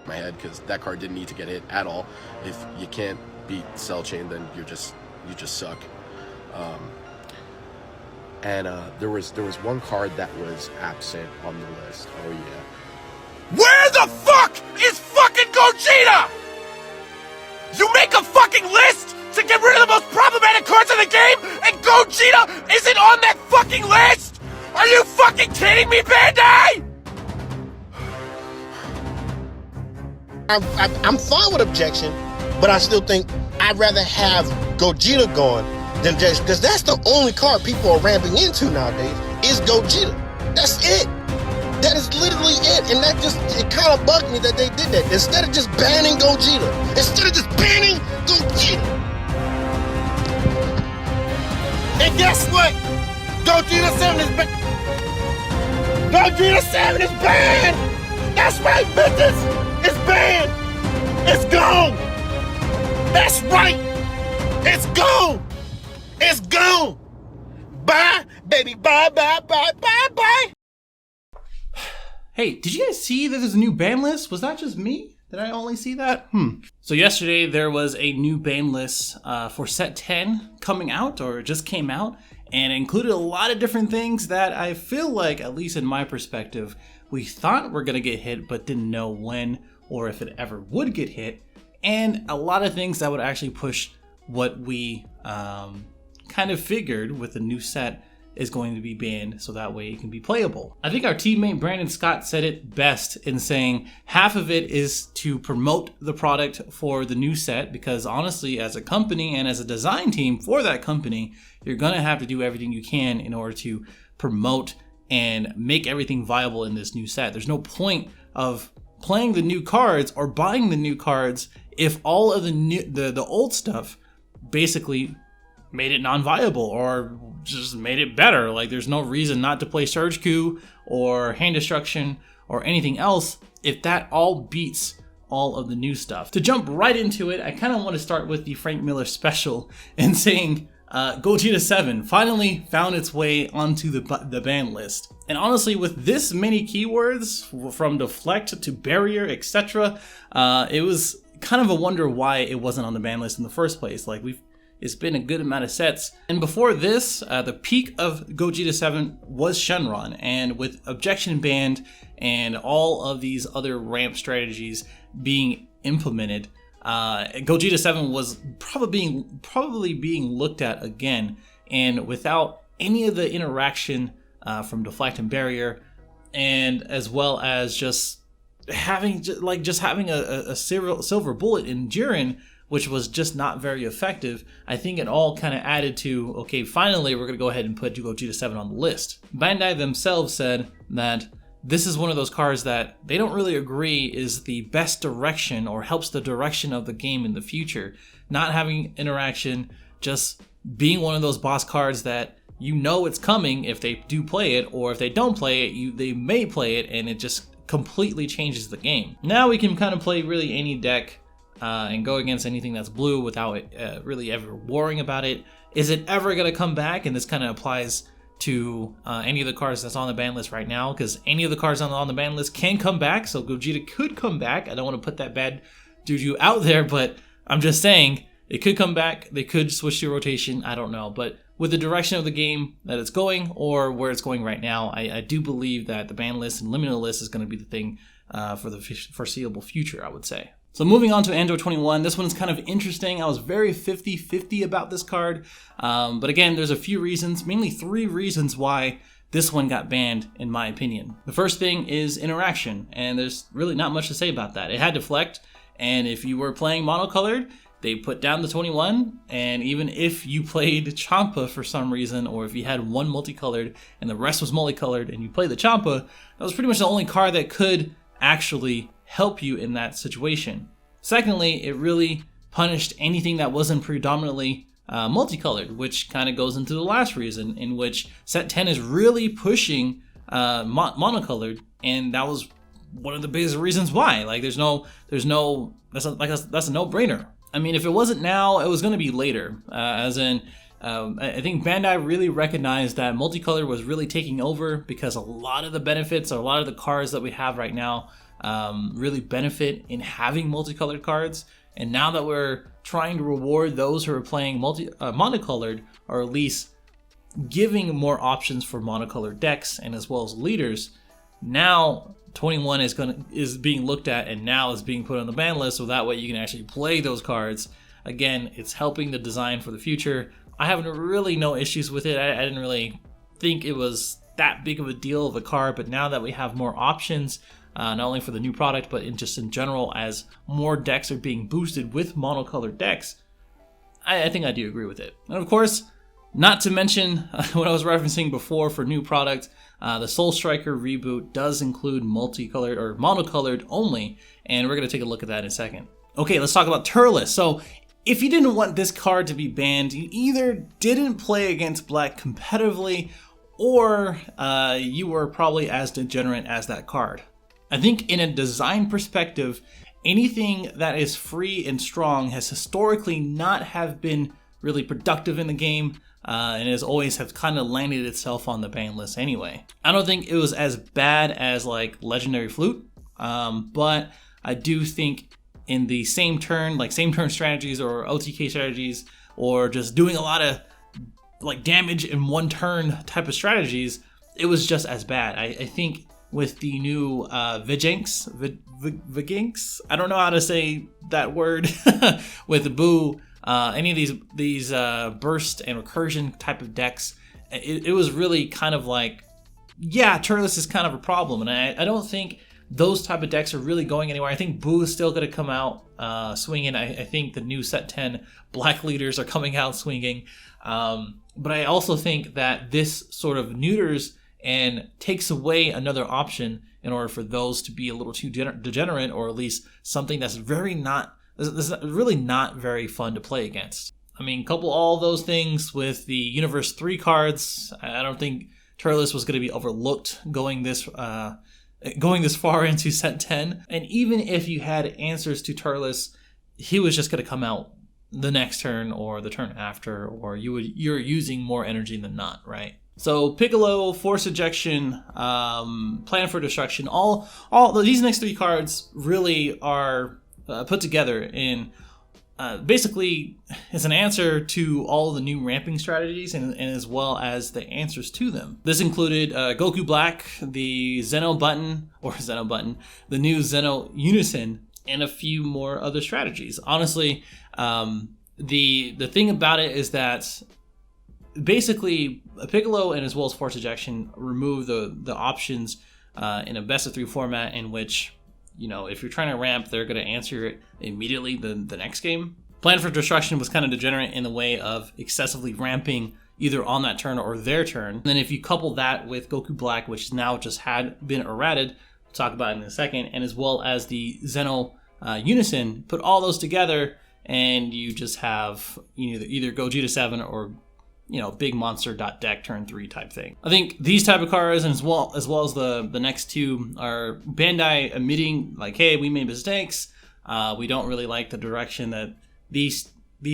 my head, because that card didn't need to get hit at all. If you can't beat Cell Chain, then you just suck. And there was one card that was absent on the list. Oh yeah. Where the fuck is fucking Gogeta? You make a fucking list to get rid of the most problematic cards in the game, and Gogeta isn't on that fucking list? Are you fucking kidding me, Bandai? I'm fine with objection, but I still think I'd rather have Gogeta gone than just, because that's the only card people are ramping into nowadays is Gogeta. That's it. That is literally it. And that just, it kind of bugged me that they did that. Instead of just banning Gogeta. And guess what? Gogeta 7 is banned. Gogeta 7 is banned. That's right, bitches. It's banned. It's gone. That's right. It's gone. It's gone. Bye, baby. Bye, bye, bye, bye, bye. Hey, did you guys see that there's a new ban list? Was that just me? Did I only see that? So yesterday there was a new ban list for set 10 coming out, or just came out, and it included a lot of different things that I feel like, at least in my perspective, we thought were going to get hit but didn't know when or if it ever would get hit, and a lot of things that would actually push what we kind of figured with the new set is going to be banned, so that way it can be playable. I think our teammate Brandon Scott said it best in saying half of it is to promote the product for the new set, because honestly, as a company and as a design team for that company, you're gonna have to do everything you can in order to promote and make everything viable in this new set. There's no point of playing the new cards or buying the new cards if all of the old stuff basically made it non-viable or just made it better. Like, there's no reason not to play Surge Coup or Hand Destruction or anything else if that all beats all of the new stuff. To jump right into it, I kind of want to start with the Frank Miller special and saying Gogeta 7 finally found its way onto the ban list. And honestly, with this many keywords, from deflect to barrier, etc., it was kind of a wonder why it wasn't on the ban list in the first place. Like, it's been a good amount of sets. And before this, the peak of Gogeta 7 was Shenron. And with Objection banned and all of these other ramp strategies being implemented, Gogeta 7 was probably being looked at again. And without any of the interaction from Deflect and Barrier, and as well as just having a silver bullet in Jiren, which was just not very effective, I think it all kind of added to, okay, finally we're going to go ahead and put Gogeta 7 on the list. Bandai themselves said that this is one of those cards that they don't really agree is the best direction or helps the direction of the game in the future. Not having interaction, just being one of those boss cards that you know it's coming if they do play it, or if they don't play it, they may play it and it just completely changes the game. Now we can kind of play really any deck and go against anything that's blue without really ever worrying about it. Is it ever going to come back? And this kind of applies to any of the cards that's on the ban list right now, because any of the cards on the ban list can come back. So Gogeta could come back. I don't want to put that bad juju out there, but I'm just saying it could come back. They could switch to rotation. I don't know. But with the direction of the game that it's going, or where it's going right now, I do believe that the ban list and liminal list is going to be the thing for the foreseeable future, I would say. So moving on to Android 21, this one's kind of interesting. I was very 50-50 about this card. But again, there's a few reasons, mainly 3 reasons why this one got banned, in my opinion. The first thing is interaction, and there's really not much to say about that. It had Deflect, and if you were playing monocolored, they put down the 21, and even if you played Champa for some reason, or if you had one multicolored and the rest was multicolored and you played the Champa, that was pretty much the only card that could actually help you in that situation. Secondly, it really punished anything that wasn't predominantly multicolored, which kind of goes into the last reason, in which set 10 is really pushing monocolored, and that was one of the biggest reasons why. Like, that's a no-brainer. I mean, if it wasn't now, it was going to be later. I think Bandai really recognized that multicolor was really taking over, because a lot of the benefits, or a lot of the cards that we have right now really benefit in having multicolored cards. And now that we're trying to reward those who are playing monocolored, or at least giving more options for monocolored decks and as well as leaders, now 21 is being looked at and now is being put on the ban list, so that way you can actually play those cards. Again, it's helping the design for the future. I have really no issues with it. I didn't really think it was that big of a deal of a card, but now that we have more options, not only for the new product, but just in general, as more decks are being boosted with monocolored decks, I think I do agree with it. And of course, not to mention what I was referencing before for new product, the Soul Striker reboot does include multicolored or monocolored only, and we're going to take a look at that in a second. Okay, let's talk about Turla. So if you didn't want this card to be banned, you either didn't play against black competitively, or you were probably as degenerate as that card. I think in a design perspective, anything that is free and strong has historically not have been really productive in the game, and has always have kind of landed itself on the ban list anyway. I don't think it was as bad as like Legendary Flute, but I do think in the same turn strategies or OTK strategies, or just doing a lot of like damage in one turn type of strategies, it was just as bad. I think with the new Viginx, I don't know how to say that word, with the Boo, any of these burst and recursion type of decks, it was really kind of like, yeah, Turles is kind of a problem, and I don't think those type of decks are really going anywhere. I think Boo is still going to come out swinging. I think the new set 10 black leaders are coming out swinging, but I also think that this sort of neuters and takes away another option in order for those to be a little too degenerate, or at least something that's really not very fun to play against. I mean, couple all those things with the Universe 3 cards, I don't think Turles was going to be overlooked going this far into set 10. And even if you had answers to Turles, he was just going to come out the next turn or the turn after, or you're using more energy than not, right? So Piccolo, Force Ejection, Plan for Destruction, all these next 3 cards really are put together in basically as an answer to all the new ramping strategies, and as well as the answers to them. This included Goku Black, the Zeno button, the new Zeno Unison, and a few more other strategies. Honestly, the thing about it is that basically Piccolo and as well as Force Ejection remove the options in a best of 3 format, in which, you know, if you're trying to ramp, they're going to answer it immediately the next game. Plan for Destruction was kind of degenerate in the way of excessively ramping either on that turn or their turn. And then if you couple that with Goku Black, which now just had been errated, we'll talk about it in a second, and as well as the Zeno Unison, put all those together and you just have either Gogeta 7 or, you know, big monster deck turn 3 type thing. I think these type of cards, and as well as the next 2, are Bandai admitting like, hey, we made mistakes. We don't really like the direction that these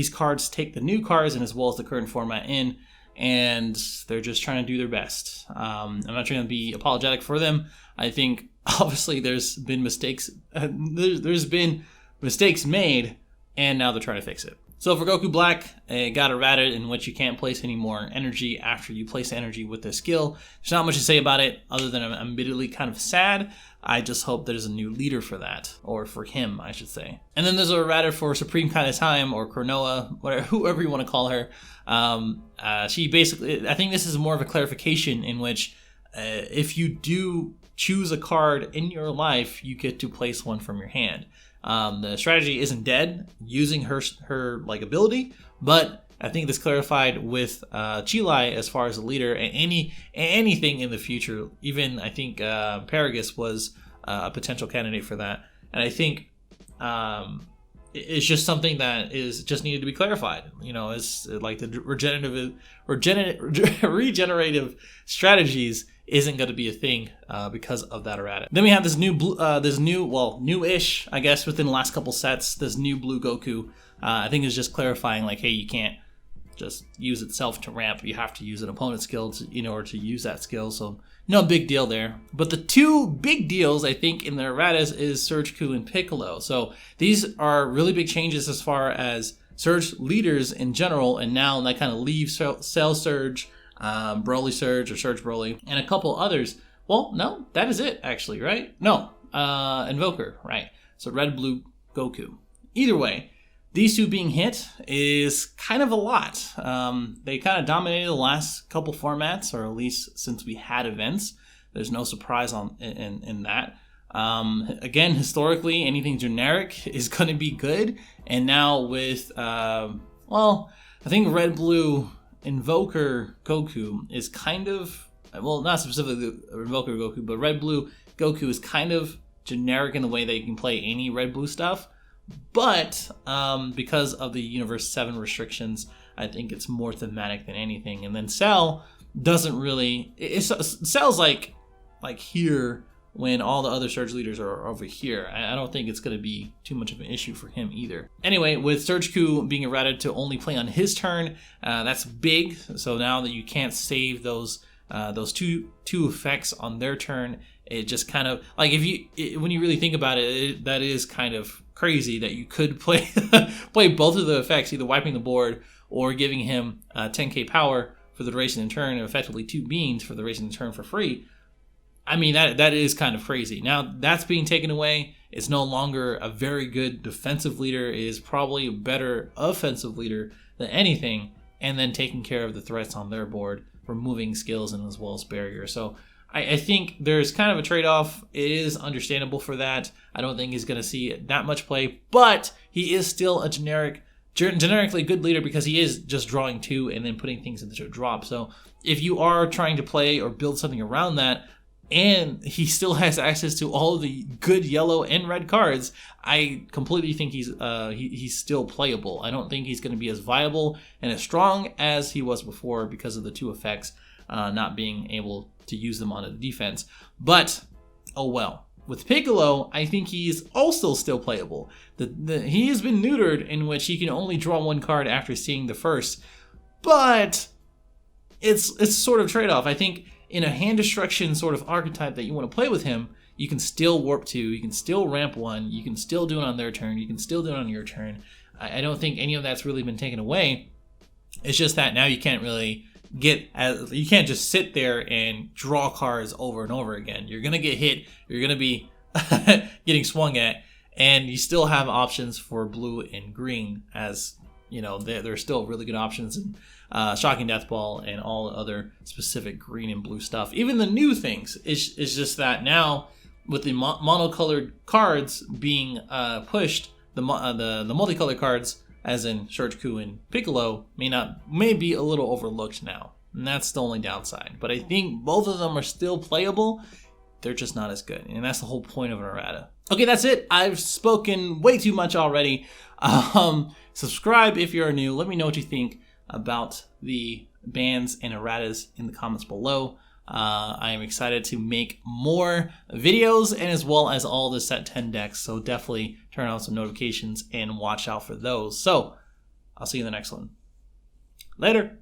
cards take the new cards and as well as the current format in, and they're just trying to do their best. I'm not trying to be apologetic for them. I think obviously there's been mistakes. There's been mistakes made, and now they're trying to fix it. So for Goku Black, it got errated, in which you can't place any more energy after you place energy with the skill. There's not much to say about it, other than I'm admittedly kind of sad. I just hope there's a new leader for that, or for him, I should say. And then there's a errata for Supreme Kind of Time, or Cronoa, whoever you want to call her. She basically, I think this is more of a clarification in which if you do choose a card in your life, you get to place one from your hand. The strategy isn't dead using her like ability, but I think this clarified with Chilai as far as a leader, and anything in the future. Even I think Paragus was a potential candidate for that, and I think it's just something that is just needed to be clarified. You know, it's like the regenerative strategies isn't going to be a thing because of that errata. Then we have this newish, I guess, within the last couple sets, this new Blue Goku. I think is just clarifying like, hey, you can't just use itself to ramp. You have to use an opponent's skill in order to use that skill. So no big deal there. But the two big deals, I think, in the erratas is Surge Ku and Piccolo. So these are really big changes as far as Surge leaders in general, and now that kind of leaves Cell Surge, Broly Surge, or Surge Broly, and a couple others. Well, no, that is it, actually, right? No, Invoker, right. So Red, Blue, Goku. Either way, these two being hit is kind of a lot. They kind of dominated the last couple formats, or at least since we had events. There's no surprise in that. Again, historically, anything generic is going to be good. And now with, well, I think Red, Blue, Invoker Goku is kind of, well, not specifically Invoker Goku, but Red, Blue, Goku is kind of generic in the way that you can play any Red, Blue stuff. But because of the Universe 7 restrictions, I think it's more thematic than anything. And then Cell doesn't really, Cell's like here when all the other Surge leaders are over here. I don't think it's going to be too much of an issue for him either. Anyway, with Surge Ku being errated to only play on his turn, that's big. So now that you can't save those two effects on their turn, it just kind of, like, when you really think about it, that is kind of crazy that you could play both of the effects, either wiping the board or giving him 10k power for the duration of the turn, and effectively 2 beans for the duration of the turn for free. I mean, that is kind of crazy. Now, that's being taken away. It's no longer a very good defensive leader. It is probably a better offensive leader than anything, and then taking care of the threats on their board, removing skills and as well as barriers. So I think there's kind of a trade-off. It is understandable for that. I don't think he's going to see that much play, but he is still a generically good leader because he is just drawing 2 and then putting things into a drop. So if you are trying to play or build something around that, and he still has access to all of the good yellow and red cards, I completely think he's still playable. I don't think he's going to be as viable and as strong as he was before because of the 2 effects, not being able to use them on a defense. But, oh well. With Piccolo, I think he's also still playable. He has been neutered, in which he can only draw 1 card after seeing the first. But it's sort of trade-off. I think in a hand destruction sort of archetype that you want to play with him, you can still warp 2, you can still ramp 1, you can still do it on their turn, you can still do it on your turn. I don't think any of that's really been taken away. It's just that now you can't really you can't just sit there and draw cards over and over again. You're going to get hit, you're going to be getting swung at, and you still have options for blue and green, as you know, they're still really good options in Shocking Death Ball and all the other specific green and blue stuff. Even the new things is just that now with the monocolored cards being pushed, the multicolored cards, as in Surge Ku and Piccolo, may be a little overlooked now, and that's the only downside. But I think both of them are still playable. They're just not as good, and that's the whole point of an errata. Okay, that's it. I've spoken way too much already. Subscribe if you're new. Let me know what you think about the bans and erratas in the comments below. I am excited to make more videos, and as well as all the set 10 decks, so definitely turn on some notifications and watch out for those. So I'll see you in the next one. Later.